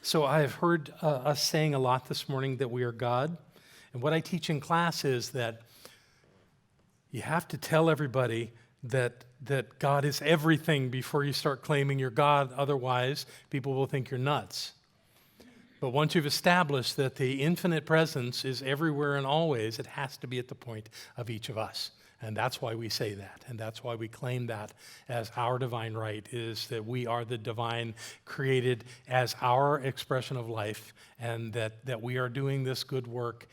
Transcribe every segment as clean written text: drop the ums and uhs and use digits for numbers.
So I've heard us saying a lot this morning that we are God. And what I teach in class is that you have to tell everybody that God is everything before you start claiming you're God. Otherwise, people will think you're nuts. But once you've established that the infinite presence is everywhere and always, it has to be at the point of each of us. And that's why we say that. And that's why we claim that as our divine right, is that we are the divine created as our expression of life, and that we are doing this good work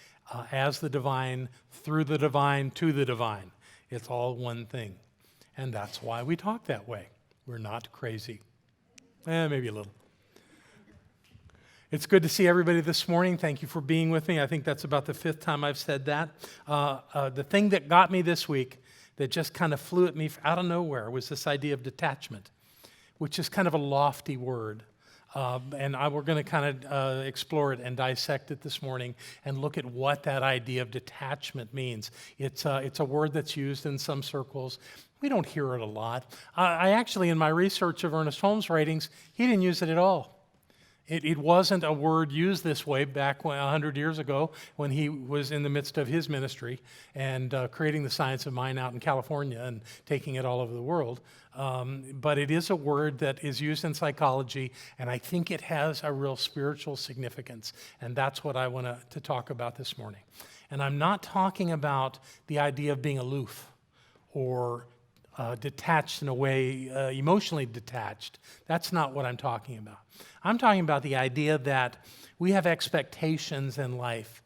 as the divine, through the divine, to the divine. It's all one thing. And that's why we talk that way. We're not crazy. Maybe a little. It's good to see everybody this morning. Thank you for being with me. I think that's about the fifth time I've said that. The thing that got me this week, that just kind of flew at me out of nowhere, was this idea of detachment, which is kind of a lofty word. We're going to kind of explore it and dissect it this morning and look at what that idea of detachment means. It's a word that's used in some circles. We don't hear it a lot. I actually, in my research of Ernest Holmes' writings, he didn't use it at all. It wasn't a word used this way back 100 years ago when he was in the midst of his ministry and creating the science of mind out in California and taking it all over the world. But it is a word that is used in psychology, and I think it has a real spiritual significance. And that's what I want to talk about this morning. And I'm not talking about the idea of being aloof or detached in a way, emotionally detached. That's not what I'm talking about. I'm talking about the idea that we have expectations in life,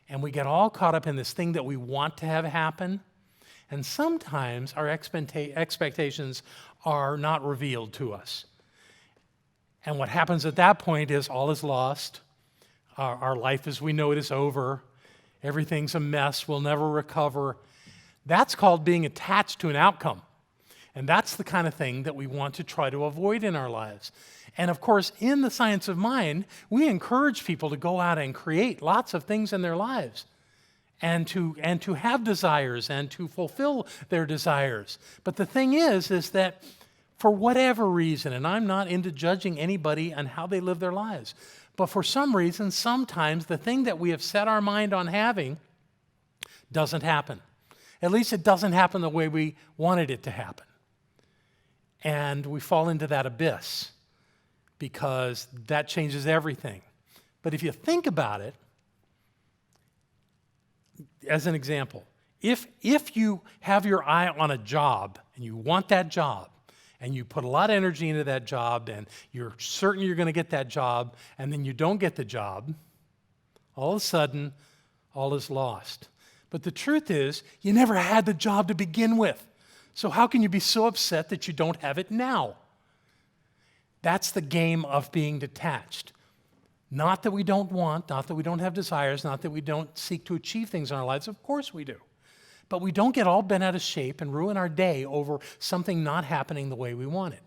and we get all caught up in this thing that we want to have happen, and sometimes our expectations are not revealed to us. And what happens at that point is all is lost. Our life as we know it is over. Everything's a mess. We'll never recover. That's called being attached to an outcome. And that's the kind of thing that we want to try to avoid in our lives. And of course, in the science of mind, we encourage people to go out and create lots of things in their lives and to have desires and to fulfill their desires. But the thing is that for whatever reason, and I'm not into judging anybody on how they live their lives, but for some reason, sometimes the thing that we have set our mind on having doesn't happen. At least it doesn't happen the way we wanted it to happen. And we fall into that abyss because that changes everything. But if you think about it, as an example, if you have your eye on a job and you want that job and you put a lot of energy into that job and you're certain you're going to get that job and then you don't get the job, all of a sudden, all is lost. But the truth is, you never had the job to begin with. So how can you be so upset that you don't have it now? That's the game of being detached. Not that we don't want, not that we don't have desires, not that we don't seek to achieve things in our lives. Of course we do. But we don't get all bent out of shape and ruin our day over something not happening the way we want it.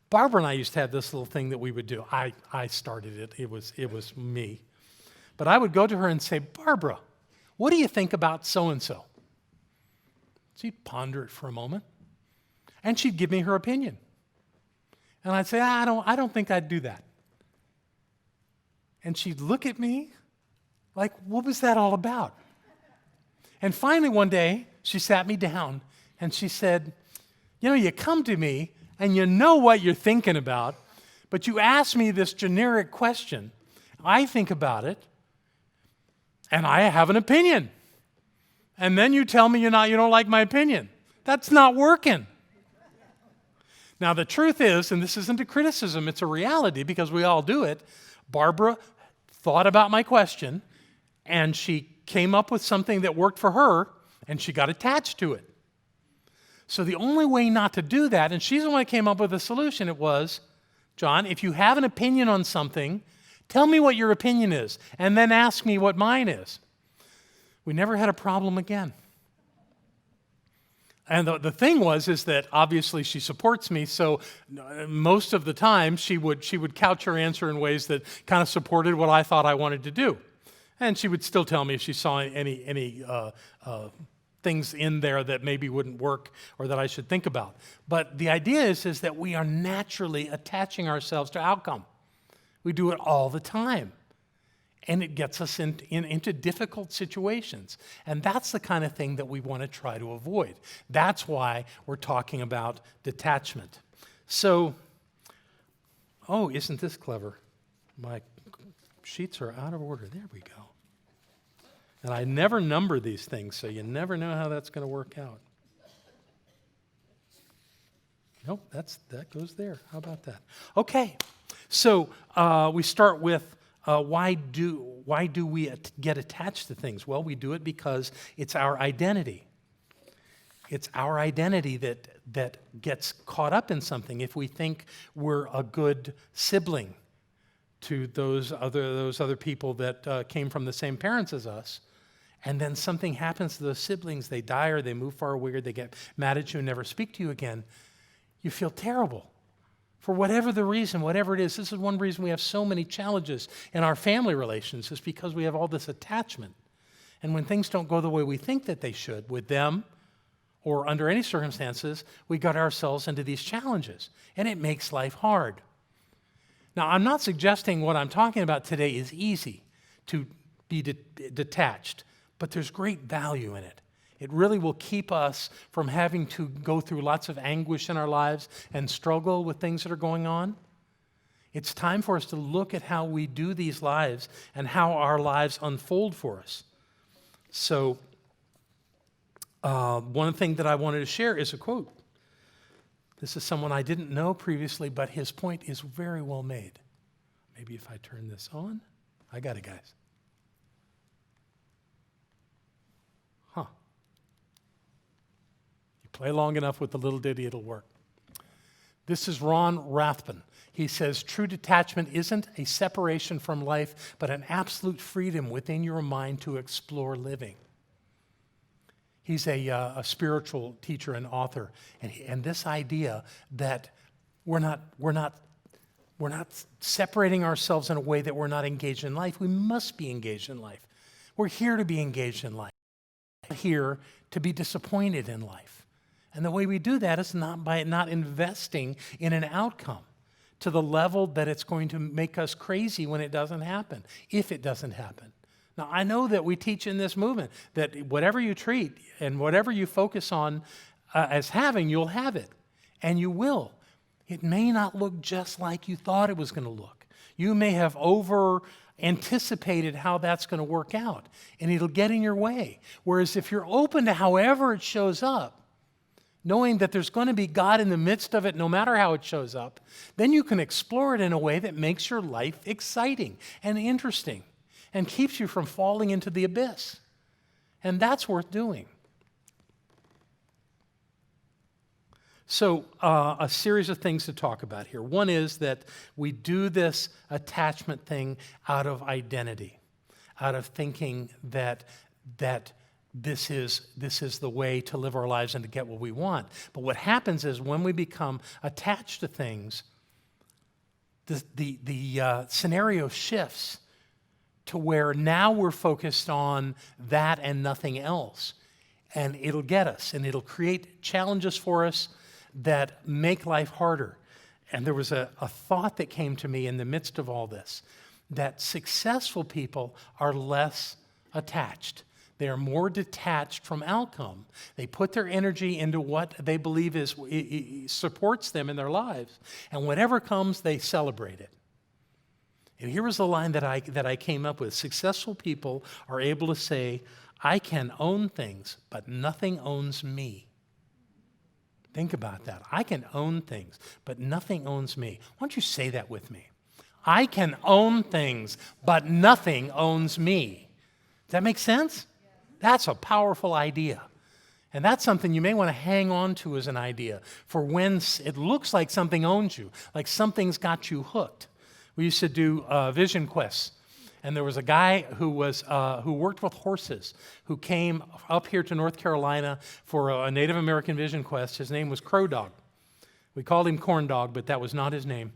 Barbara and I used to have this little thing that we would do. I started it. It was me. But I would go to her and say, Barbara, what do you think about so-and-so? She'd ponder it for a moment, and she'd give me her opinion. And I'd say, I don't think I'd do that. And she'd look at me like, what was that all about? And finally one day, she sat me down, and she said, you come to me, and you know what you're thinking about, but you ask me this generic question. I think about it, and I have an opinion. And then you tell me you don't like my opinion. That's not working. Now, the truth is, and this isn't a criticism, it's a reality because we all do it, Barbara thought about my question, and she came up with something that worked for her, and she got attached to it. So the only way not to do that, and she's the one that came up with a solution, it was, John, if you have an opinion on something, tell me what your opinion is, and then ask me what mine is. We never had a problem again. And the thing is that obviously she supports me, so most of the time she would couch her answer in ways that kind of supported what I thought I wanted to do. And she would still tell me if she saw any things in there that maybe wouldn't work or that I should think about. But the idea is that we are naturally attaching ourselves to outcome. We do it all the time. And it gets us into difficult situations. And that's the kind of thing that we want to try to avoid. That's why we're talking about detachment. So, oh, isn't this clever? My sheets are out of order. There we go. And I never number these things, so you never know how that's going to work out. Nope, that goes there. How about that? Okay, so we start with why do we get attached to things? Well, we do it because it's our identity. It's our identity that gets caught up in something. If we think we're a good sibling to those other people that came from the same parents as us, and then something happens to those siblings, they die or they move far away or they get mad at you and never speak to you again, you feel terrible. For whatever the reason, whatever it is, this is one reason we have so many challenges in our family relations, is because we have all this attachment. And when things don't go the way we think that they should with them, or under any circumstances, we got ourselves into these challenges, and it makes life hard. Now, I'm not suggesting what I'm talking about today is easy to be detached, but there's great value in it. It really will keep us from having to go through lots of anguish in our lives and struggle with things that are going on. It's time for us to look at how we do these lives and how our lives unfold for us. So, one thing that I wanted to share is a quote. This is someone I didn't know previously, but his point is very well made. Maybe if I turn this on. I got it, guys. Play long enough with the little ditty, it'll work. This is Ron Rathbun. He says, true detachment isn't a separation from life, but an absolute freedom within your mind to explore living. He's a spiritual teacher and author, and this idea that we're not separating ourselves in a way that we're not engaged in life. We must be engaged in life. We're here to be engaged in life. We're here to be disappointed in life. And the way we do that is not by not investing in an outcome to the level that it's going to make us crazy when it doesn't happen, if it doesn't happen. Now, I know that we teach in this movement that whatever you treat and whatever you focus on as having, you'll have it, and you will. It may not look just like you thought it was going to look. You may have anticipated how that's going to work out, and it'll get in your way. Whereas if you're open to however it shows up, knowing that there's going to be God in the midst of it no matter how it shows up, then you can explore it in a way that makes your life exciting and interesting and keeps you from falling into the abyss. And that's worth doing. So, a series of things to talk about here. One is that we do this attachment thing out of identity, out of thinking that this is the way to live our lives and to get what we want. But what happens is when we become attached to things, the scenario shifts to where now we're focused on that and nothing else. And it'll get us, and it'll create challenges for us that make life harder. And there was a thought that came to me in the midst of all this, that successful people are less attached. They are more detached from outcome. They put their energy into what they believe supports them in their lives. And whatever comes, they celebrate it. And here was the line that I came up with. Successful people are able to say, I can own things, but nothing owns me. Think about that. I can own things, but nothing owns me. Why don't you say that with me? I can own things, but nothing owns me. Does that make sense? That's a powerful idea. And that's something you may want to hang on to as an idea for when it looks like something owns you, like something's got you hooked. We used to do vision quests. And there was a guy who worked with horses who came up here to North Carolina for a Native American vision quest. His name was Crow Dog. We called him Corn Dog, but that was not his name.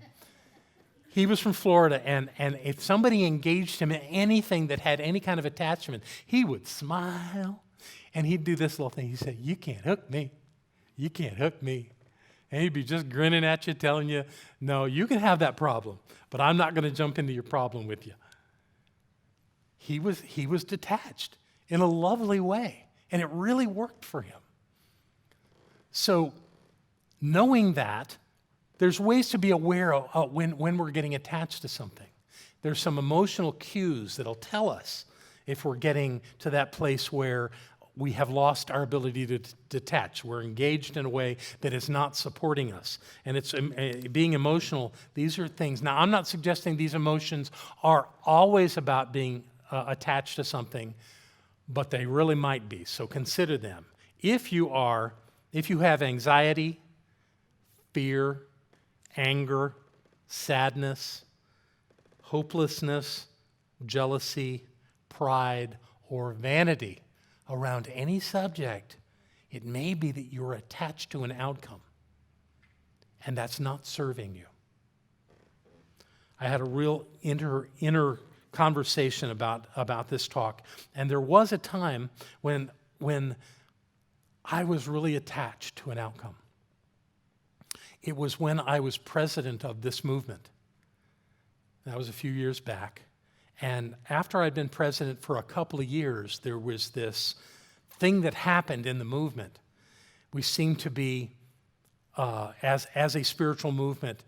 He was from Florida, and if somebody engaged him in anything that had any kind of attachment, he would smile, and he'd do this little thing. He said, you can't hook me. You can't hook me. And he'd be just grinning at you, telling you, no, you can have that problem, but I'm not going to jump into your problem with you. He was detached in a lovely way, and it really worked for him. So knowing that, there's ways to be aware of when we're getting attached to something. There's some emotional cues that'll tell us if we're getting to that place where we have lost our ability to detach. We're engaged in a way that is not supporting us. And it's being emotional. These are things. Now, I'm not suggesting these emotions are always about being attached to something, but they really might be. So consider them. If you have anxiety, fear, anger, sadness, hopelessness, jealousy, pride, or vanity around any subject, it may be that you're attached to an outcome, and that's not serving you. I had a real inner conversation about this talk, and there was a time when I was really attached to an outcome. It was when I was president of this movement. That was a few years back. And after I'd been president for a couple of years, there was this thing that happened in the movement. We seemed to be, as a spiritual movement,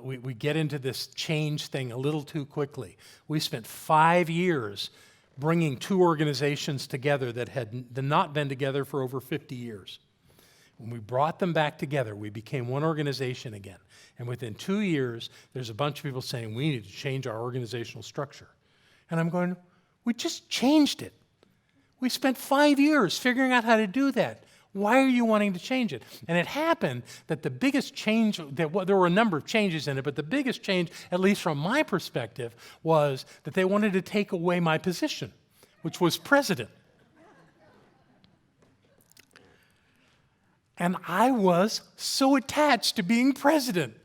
we get into this change thing a little too quickly. We spent 5 years bringing two organizations together that had not been together for over 50 years. When we brought them back together, we became one organization again. And within 2 years, there's a bunch of people saying, we need to change our organizational structure. And I'm going, we just changed it. We spent 5 years figuring out how to do that. Why are you wanting to change it? And it happened that the biggest change, there were a number of changes in it, but the biggest change, at least from my perspective, was that they wanted to take away my position, which was president. And I was so attached to being president.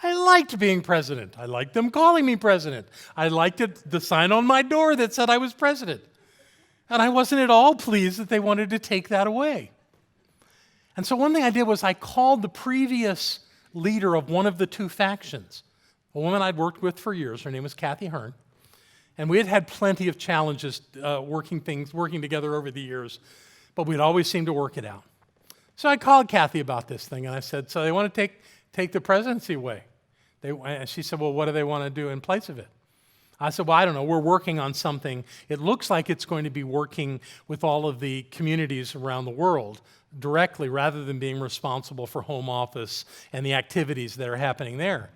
I liked being president. I liked them calling me president. I liked the sign on my door that said I was president. And I wasn't at all pleased that they wanted to take that away. And so one thing I did was I called the previous leader of one of the two factions, a woman I'd worked with for years. Her name was Kathy Hearn. And we had had plenty of challenges working together over the years, but we'd always seemed to work it out. So I called Kathy about this thing, and I said, so they want to take the presidency away. And she said, well, what do they want to do in place of it? I said, well, I don't know. We're working on something. It looks like it's going to be working with all of the communities around the world directly rather than being responsible for home office and the activities that are happening there.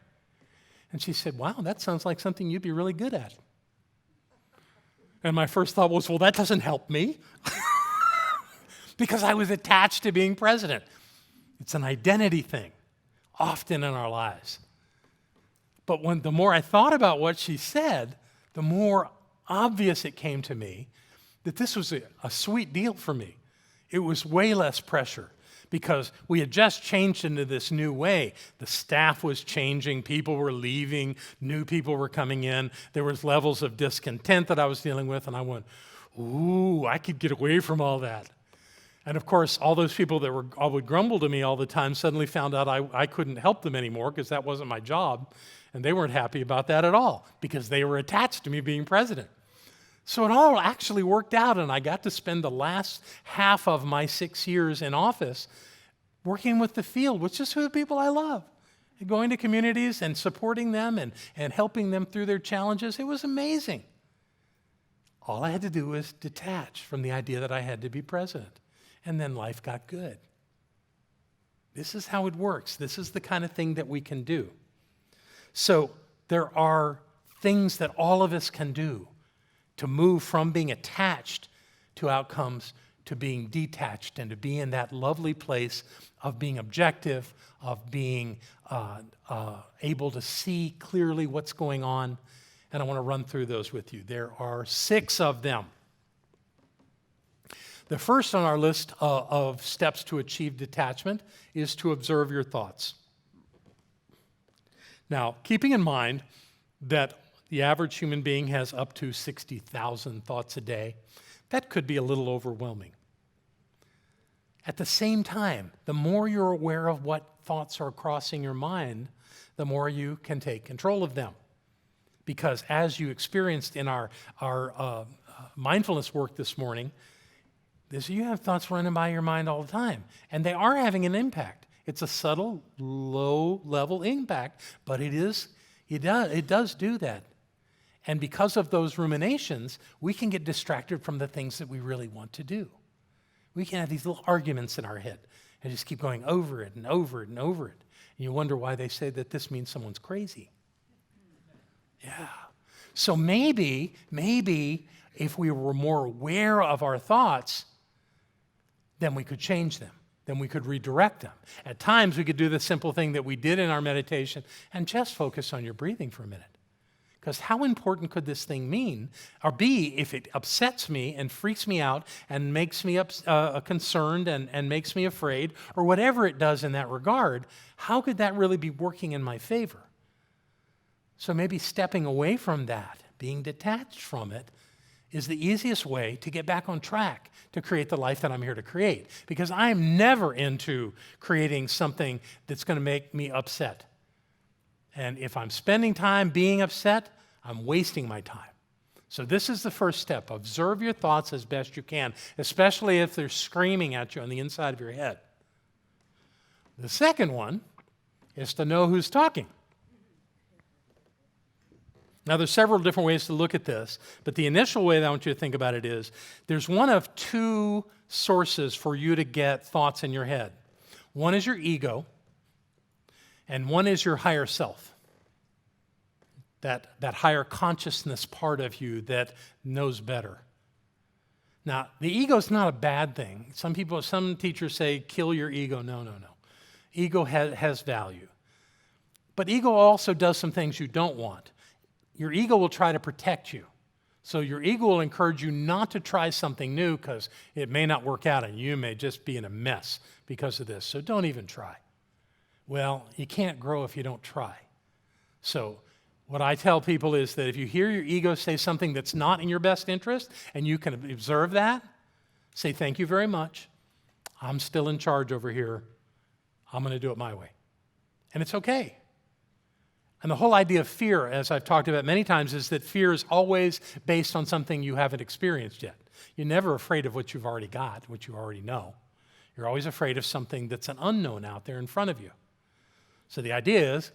And she said, wow, that sounds like something you'd be really good at. And my first thought was, well, that doesn't help me. Because I was attached to being president. It's an identity thing, often in our lives. But the more I thought about what she said, the more obvious it came to me that this was a sweet deal for me. It was way less pressure because we had just changed into this new way. The staff was changing, people were leaving, new people were coming in. There was levels of discontent that I was dealing with, and I went, ooh, I could get away from all that. And of course, all those people that would grumble to me all the time suddenly found out I couldn't help them anymore because that wasn't my job. And they weren't happy about that at all because they were attached to me being president. So it all actually worked out, and I got to spend the last half of my 6 years in office working with the field, which is who the people I love. Going to communities and supporting them and helping them through their challenges. It was amazing. All I had to do was detach from the idea that I had to be president. And then life got good. This is how it works. This is the kind of thing that we can do. So there are things that all of us can do to move from being attached to outcomes to being detached and to be in that lovely place of being objective, of being able to see clearly what's going on. And I want to run through those with you. There are 6 of them. The first on our list of steps to achieve detachment is to observe your thoughts. Now, keeping in mind that the average human being has up to 60,000 thoughts a day, that could be a little overwhelming. At the same time, the more you're aware of what thoughts are crossing your mind, the more you can take control of them. Because as you experienced in our mindfulness work this morning, you have thoughts running by your mind all the time, and they are having an impact. It's a subtle, low-level impact, but it does do that. And because of those ruminations, we can get distracted from the things that we really want to do. We can have these little arguments in our head and just keep going over it and over it and over it. And you wonder why they say that this means someone's crazy. Yeah. So maybe if we were more aware of our thoughts, then we could change them. Then we could redirect them. At times, we could do the simple thing that we did in our meditation and just focus on your breathing for a minute. Because how important could this thing mean or be if it upsets me and freaks me out and makes me concerned and makes me afraid, or whatever it does in that regard? How could that really be working in my favor? So maybe stepping away from that, being detached from it, is the easiest way to get back on track to create the life that I'm here to create. Because I'm never into creating something that's going to make me upset. And if I'm spending time being upset, I'm wasting my time. So this is the first step. Observe your thoughts as best you can, especially if they're screaming at you on the inside of your head. The second one is to know who's talking. Now, there's several different ways to look at this, but the initial way that I want you to think about it is there's one of two sources for you to get thoughts in your head. One is your ego, and one is your higher self, that higher consciousness part of you that knows better. Now, the ego is not a bad thing. Some teachers say, kill your ego. No. Ego has value. But ego also does some things you don't want. Your ego will try to protect you. So your ego will encourage you not to try something new because it may not work out and you may just be in a mess because of this. So don't even try. Well, you can't grow if you don't try. So what I tell people is that if you hear your ego say something that's not in your best interest and you can observe that, say, thank you very much. I'm still in charge over here. I'm going to do it my way. And it's okay. And the whole idea of fear, as I've talked about many times, is that fear is always based on something you haven't experienced yet. You're never afraid of what you've already got, what you already know. You're always afraid of something that's an unknown out there in front of you. So the idea is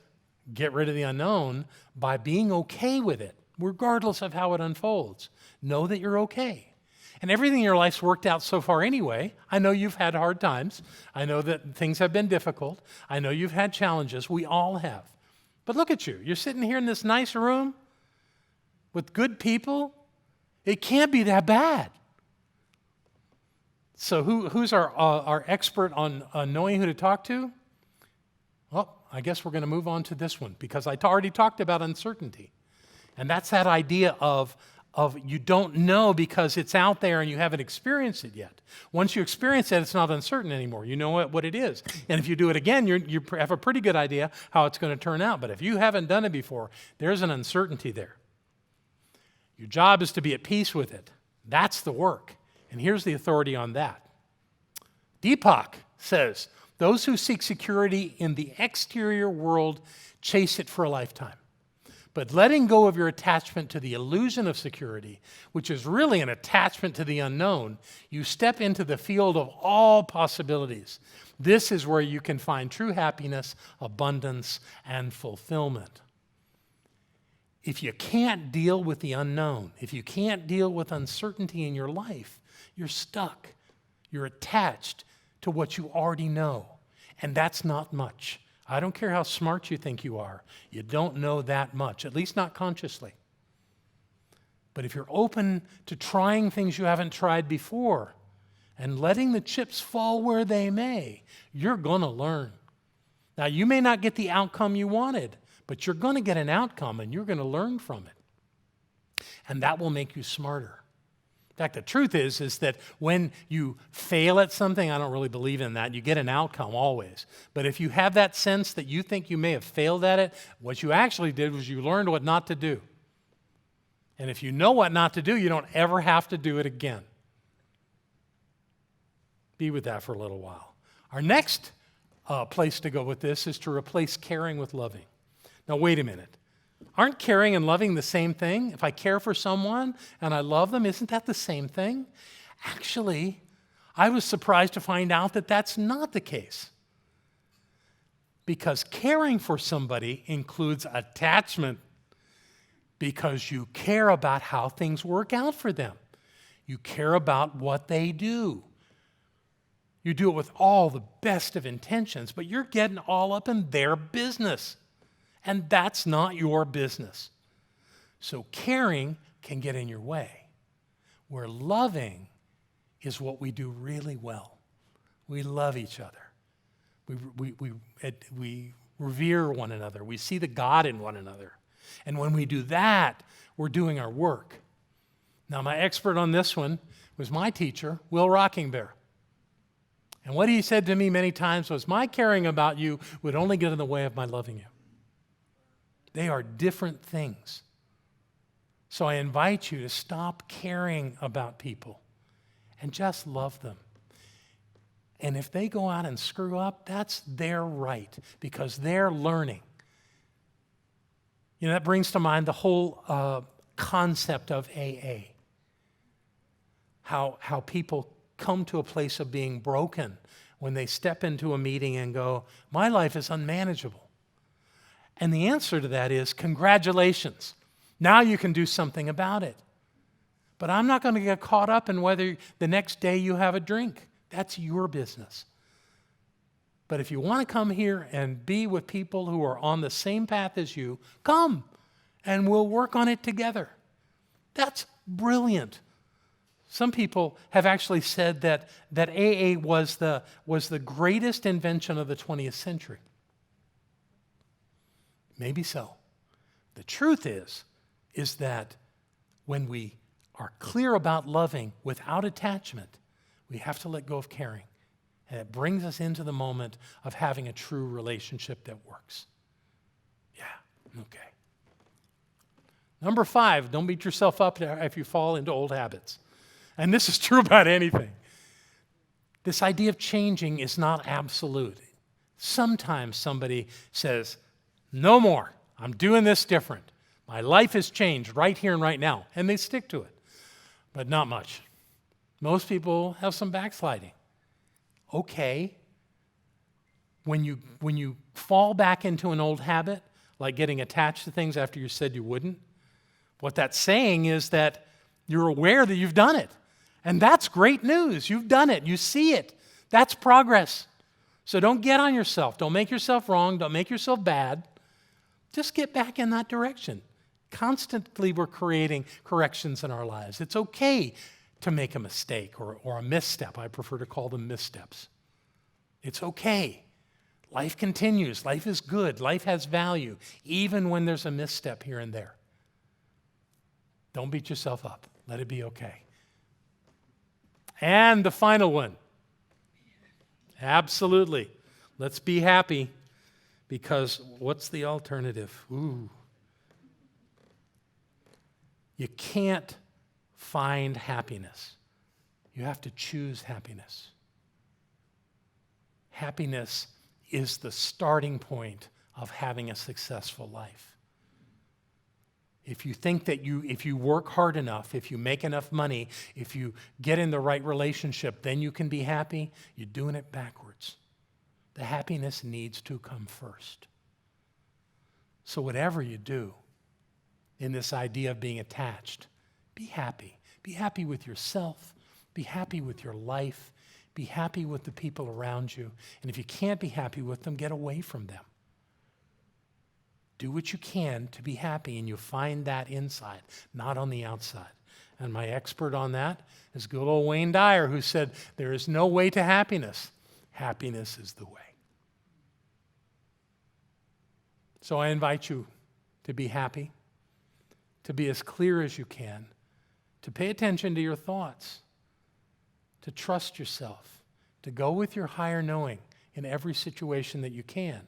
get rid of the unknown by being okay with it, regardless of how it unfolds. Know that you're okay. And everything in your life's worked out so far anyway. I know you've had hard times. I know that things have been difficult. I know you've had challenges. We all have. But look at you. You're sitting here in this nice room with good people. It can't be that bad. So who's our expert on knowing who to talk to? Well, I guess we're going to move on to this one because I already talked about uncertainty. And that's that idea of you don't know because it's out there and you haven't experienced it yet. Once you experience it, it's not uncertain anymore. You know what it is. And if you do it again, you have a pretty good idea how it's going to turn out. But if you haven't done it before, there's an uncertainty there. Your job is to be at peace with it. That's the work. And here's the authority on that. Deepak says, those who seek security in the exterior world chase it for a lifetime. But letting go of your attachment to the illusion of security, which is really an attachment to the unknown, you step into the field of all possibilities. This is where you can find true happiness, abundance, and fulfillment. If you can't deal with the unknown, if you can't deal with uncertainty in your life, you're stuck. You're attached to what you already know, and that's not much. I don't care how smart you think you are. You don't know that much, at least not consciously. But if you're open to trying things you haven't tried before and letting the chips fall where they may, you're going to learn. Now, you may not get the outcome you wanted, but you're going to get an outcome and you're going to learn from it. And that will make you smarter. In fact, the truth is that when you fail at something, I don't really believe in that. You get an outcome always. But if you have that sense that you think you may have failed at it, what you actually did was you learned what not to do. And if you know what not to do, you don't ever have to do it again. be with that for a little while. Our next place to go with this is to replace caring with loving. Now, wait a minute. Aren't caring and loving the same thing? If I care for someone and I love them, isn't that the same thing? Actually, I was surprised to find out that that's not the case. Because caring for somebody includes attachment, because you care about how things work out for them. You care about what they do. You do it with all the best of intentions, but you're getting all up in their business. And that's not your business. So caring can get in your way, where loving is what we do really well. We love each other. We revere one another. We see the God in one another. And when we do that, we're doing our work. Now, my expert on this one was my teacher, Will Rockingbear. And what he said to me many times was, my caring about you would only get in the way of my loving you. They are different things. So I invite you to stop caring about people and just love them. And if they go out and screw up, that's their right, because they're learning. You know, that brings to mind the whole concept of AA. How people come to a place of being broken when they step into a meeting and go, my life is unmanageable. And the answer to that is, congratulations. Now you can do something about it. But I'm not going to get caught up in whether the next day you have a drink. That's your business. But if you want to come here and be with people who are on the same path as you, come and we'll work on it together. That's brilliant. Some people have actually said that AA was the greatest invention of the 20th century. Maybe so. The truth is that when we are clear about loving without attachment, we have to let go of caring. And it brings us into the moment of having a true relationship that works. Yeah, okay. Number 5, don't beat yourself up if you fall into old habits. And this is true about anything. This idea of changing is not absolute. Sometimes somebody says, no more. I'm doing this different. My life has changed right here and right now. And they stick to it. But not much. Most people have some backsliding. Okay. When you fall back into an old habit, like getting attached to things after you said you wouldn't, what that's saying is that you're aware that you've done it. And that's great news. You've done it. You see it. That's progress. So don't get on yourself. Don't make yourself wrong. Don't make yourself bad. Just get back in that direction. Constantly we're creating corrections in our lives. It's okay to make a mistake or a misstep. I prefer to call them missteps. It's okay. Life continues. Life is good. Life has value, even when there's a misstep here and there. Don't beat yourself up. Let it be okay. And the final one. Absolutely. Let's be happy. Because what's the alternative? Ooh. You can't find happiness. You have to choose happiness. Happiness is the starting point of having a successful life. If you think that if you work hard enough, if you make enough money, if you get in the right relationship, then you can be happy, you're doing it backwards. The happiness needs to come first. So whatever you do in this idea of being attached, be happy. Be happy with yourself. Be happy with your life. Be happy with the people around you. And if you can't be happy with them, get away from them. Do what you can to be happy, and you'll find that inside, not on the outside. And my expert on that is good old Wayne Dyer, who said, there is no way to happiness. Happiness is the way. So I invite you to be happy, to be as clear as you can, to pay attention to your thoughts, to trust yourself, to go with your higher knowing in every situation that you can.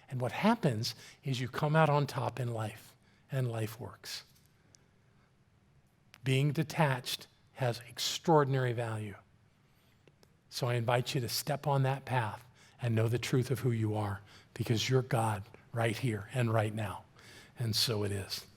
And what happens is you come out on top in life, and life works. Being detached has extraordinary value. So I invite you to step on that path and know the truth of who you are, because you're God right here and right now. And so it is.